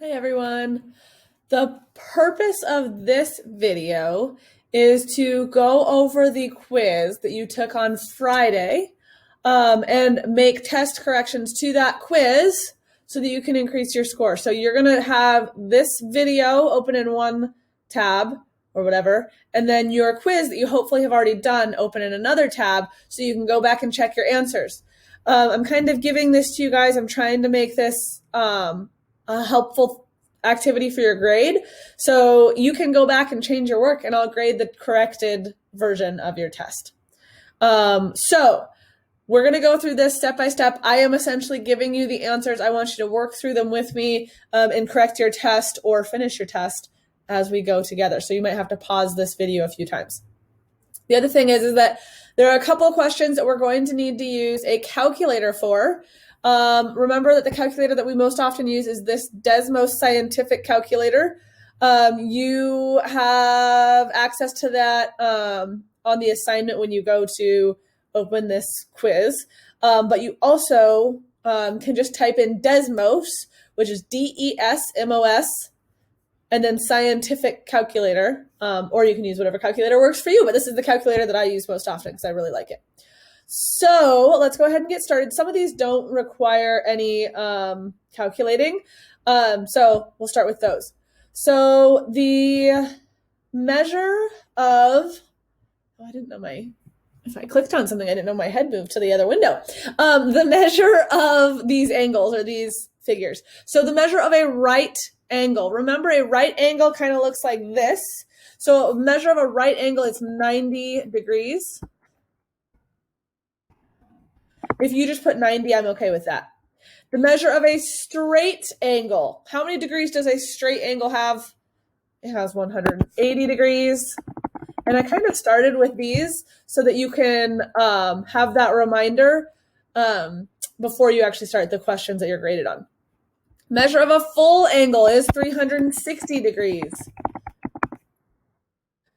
Hi everyone. The purpose of this video is to go over the quiz that you took on Friday and make test corrections to that quiz so that you can increase your score. So you're going to have this video open in one tab or whatever, and then your quiz that you hopefully have already done open in another tab so you can go back and check your answers. I'm kind of giving this to you guys. I'm trying to make this a helpful activity for your grade. So you can go back and change your work and I'll grade the corrected version of your test. So we're going to go through this step by step. I am essentially giving you the answers. I want you to work through them with me and correct your test or finish your test as we go together. So you might have to pause this video a few times. The other thing is that there are a couple of questions that we're going to need to use a calculator for. Remember that the calculator that we most often use is this Desmos Scientific Calculator. You have access to that on the assignment when you go to open this quiz. But you also can just type in Desmos, which is DESMOS, and then Scientific Calculator, or you can use whatever calculator works for you. But this is the calculator that I use most often because I really like it. So let's go ahead and get started. Some of these don't require any calculating. So we'll start with those. So the measure of, I didn't know if I clicked on something, I didn't know my head moved to the other window. The measure of these angles or these figures. So the measure of a right angle. Remember, a right angle kind of looks like this. So a measure of a right angle is 90 degrees. If you just put 90, I'm okay with that. The measure of a straight angle. How many degrees does a straight angle have? It has 180 degrees. And I kind of started with these so that you can have that reminder before you actually start the questions that you're graded on. Measure of a full angle is 360 degrees.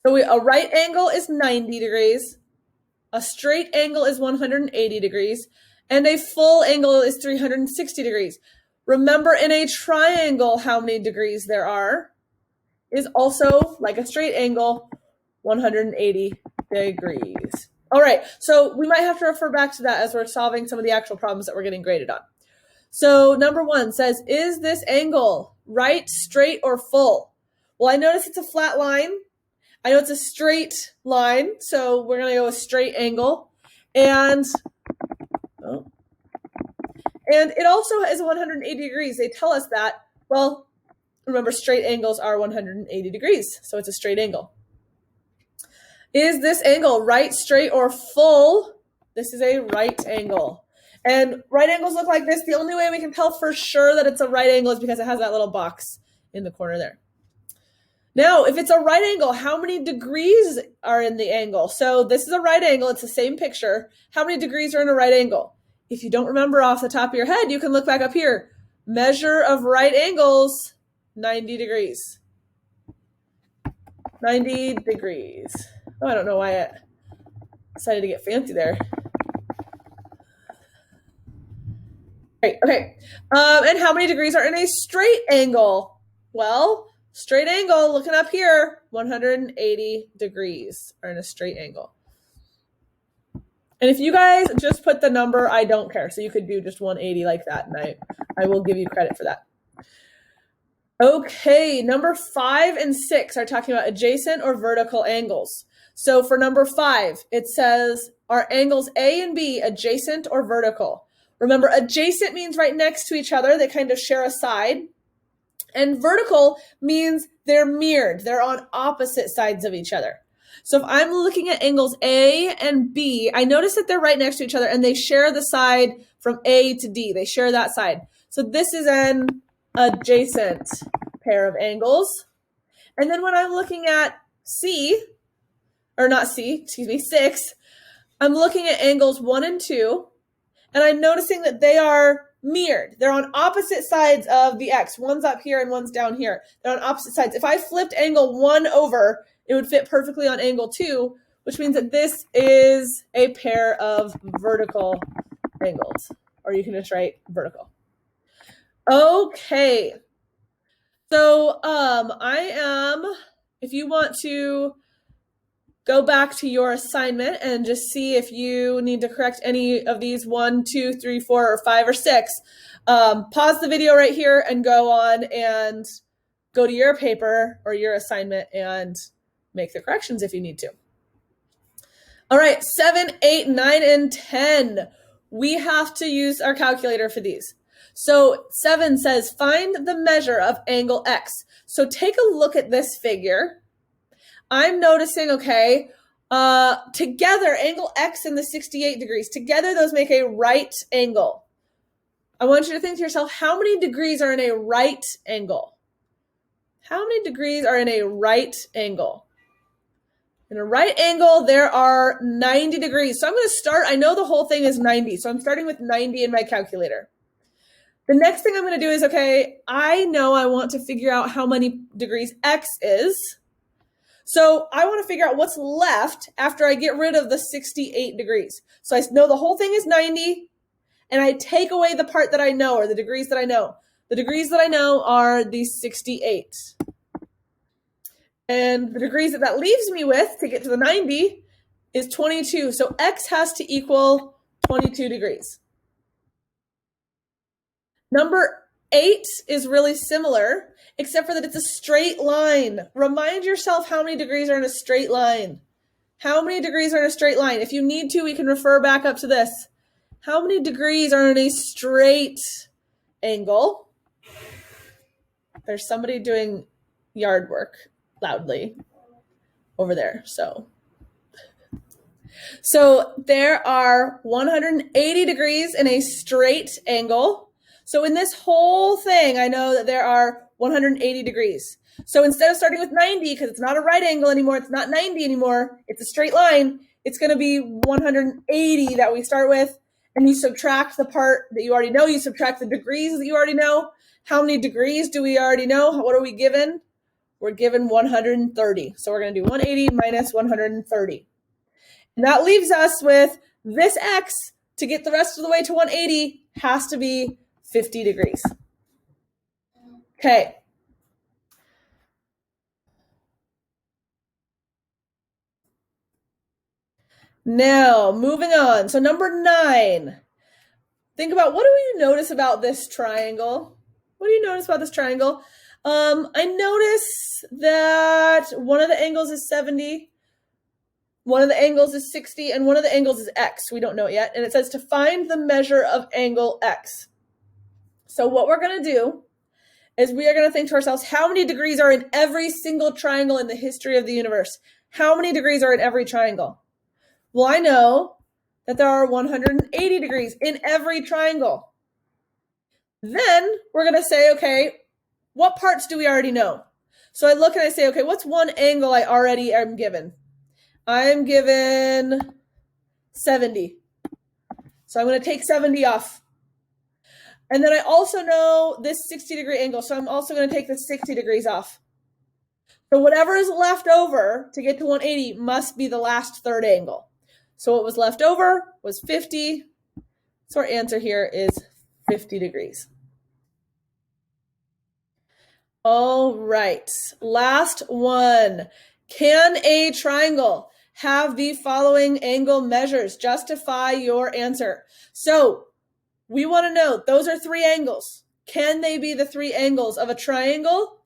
So a right angle is 90 degrees. A straight angle is 180 degrees, and a full angle is 360 degrees. Remember, in a triangle, how many degrees there are is also, like a straight angle, 180 degrees. All right, so we might have to refer back to that as we're solving some of the actual problems that we're getting graded on. So number one says, is this angle right, straight, or full? Well, I notice it's a flat line. I know it's a straight line, so we're going to go with straight angle. And it also is 180 degrees. They tell us that. Well, remember, straight angles are 180 degrees, so it's a straight angle. Is this angle right, straight, or full? This is a right angle. And right angles look like this. The only way we can tell for sure that it's a right angle is because it has that little box in the corner there. Now, if it's a right angle, how many degrees are in the angle? So this is a right angle. It's the same picture. How many degrees are in a right angle? If you don't remember off the top of your head, you can look back up here. Measure of right angles, 90 degrees. 90 degrees. Oh, I don't know why I decided to get fancy there. Great, okay. And how many degrees are in a straight angle? Well, straight angle, looking up here, 180 degrees are in a straight angle. And if you guys just put the number, I don't care. So you could do just 180 like that, and I will give you credit for that. Okay, number 5 and 6 are talking about adjacent or vertical angles. So for number 5, it says, are angles A and B adjacent or vertical? Remember, adjacent means right next to each other. They kind of share a side. And vertical means they're mirrored. They're on opposite sides of each other. So if I'm looking at angles A and B, I notice that they're right next to each other and they share the side from A to D. They share that side. So this is an adjacent pair of angles. And then when I'm looking at 6, I'm looking at angles 1 and 2, and I'm noticing that they are mirrored. They're on opposite sides of the X. One's up here and one's down here. They're on opposite sides. If I flipped angle 1 over, it would fit perfectly on angle 2, which means that this is a pair of vertical angles, or you can just write vertical. Okay. So if you want to go back to your assignment and just see if you need to correct any of these 1, 2, 3, 4, or 5, or 6, pause the video right here and go on and go to your paper or your assignment and make the corrections if you need to. All right, 7, 8, 9, and 10. We have to use our calculator for these. So 7 says, find the measure of angle X. So take a look at this figure. I'm noticing, okay, together, angle X and the 68 degrees, together those make a right angle. I want you to think to yourself, how many degrees are in a right angle? How many degrees are in a right angle? In a right angle, there are 90 degrees. So I'm going to start, I know the whole thing is 90, so I'm starting with 90 in my calculator. The next thing I'm going to do is, okay, I know I want to figure out how many degrees X is. So I want to figure out what's left after I get rid of the 68 degrees. So I know the whole thing is 90, and I take away the part that I know, or the degrees that I know. The degrees that I know are the 68. And the degrees that leaves me with to get to the 90 is 22. So X has to equal 22 degrees. Number 8 is really similar, except for that it's a straight line. Remind yourself how many degrees are in a straight line. How many degrees are in a straight line? If you need to, we can refer back up to this. How many degrees are in a straight angle? There's somebody doing yard work loudly over there. So there are 180 degrees in a straight angle. So in this whole thing, I know that there are 180 degrees. So instead of starting with 90, because it's not a right angle anymore, it's not 90 anymore, it's a straight line, it's going to be 180 that we start with. And you subtract the part that you already know. You subtract the degrees that you already know. How many degrees do we already know? What are we given? We're given 130. So we're going to do 180 minus 130. And that leaves us with this X to get the rest of the way to 180 has to be 50 degrees. Okay. Now, moving on. So number 9. Think about, what do you notice about this triangle? What do you notice about this triangle? I notice that one of the angles is 70, one of the angles is 60, and one of the angles is X. We don't know it yet. And it says to find the measure of angle X. So what we're going to do is we are going to think to ourselves, how many degrees are in every single triangle in the history of the universe? How many degrees are in every triangle? Well, I know that there are 180 degrees in every triangle. Then we're going to say, okay, what parts do we already know? So I look and I say, okay, what's one angle I already am given? I'm given 70. So I'm going to take 70 off. And then I also know this 60-degree angle, so I'm also going to take the 60 degrees off. So whatever is left over to get to 180 must be the last third angle. So what was left over was 50. So our answer here is 50 degrees. All right, last one. Can a triangle have the following angle measures? Justify your answer. So we want to know, those are 3 angles. Can they be the 3 angles of a triangle?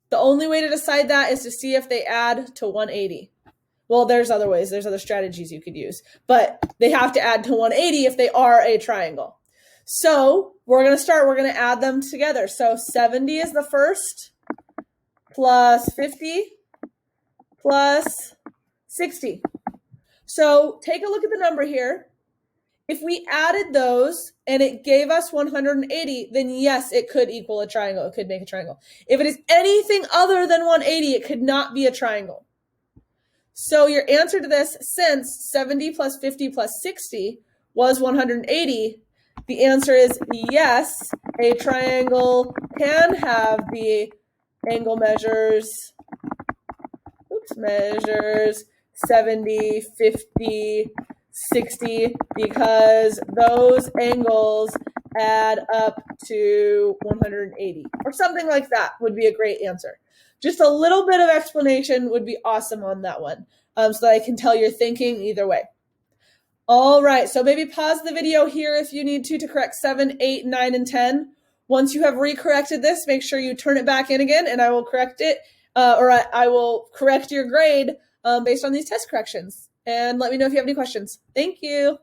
The only way to decide that is to see if they add to 180. Well, there's other ways. There's other strategies you could use. But they have to add to 180 if they are a triangle. So we're going to add them together. So 70 is the first, plus 50, plus 60. So take a look at the number here. If we added those and it gave us 180, then yes, it could equal a triangle. It could make a triangle. If it is anything other than 180, it could not be a triangle. So your answer to this, since 70 plus 50 plus 60 was 180, the answer is yes, a triangle can have the angle measures 70, 50, 60, because those angles add up to 180 or something like that would be a great answer. Just a little bit of explanation would be awesome on that one, so that I can tell you're thinking either way. All right, so maybe pause the video here if you need to correct 7, 8, 9, and 10. Once you have recorrected this, make sure you turn it back in again, and I will correct it, or I will correct your grade based on these test corrections. And let me know if you have any questions. Thank you.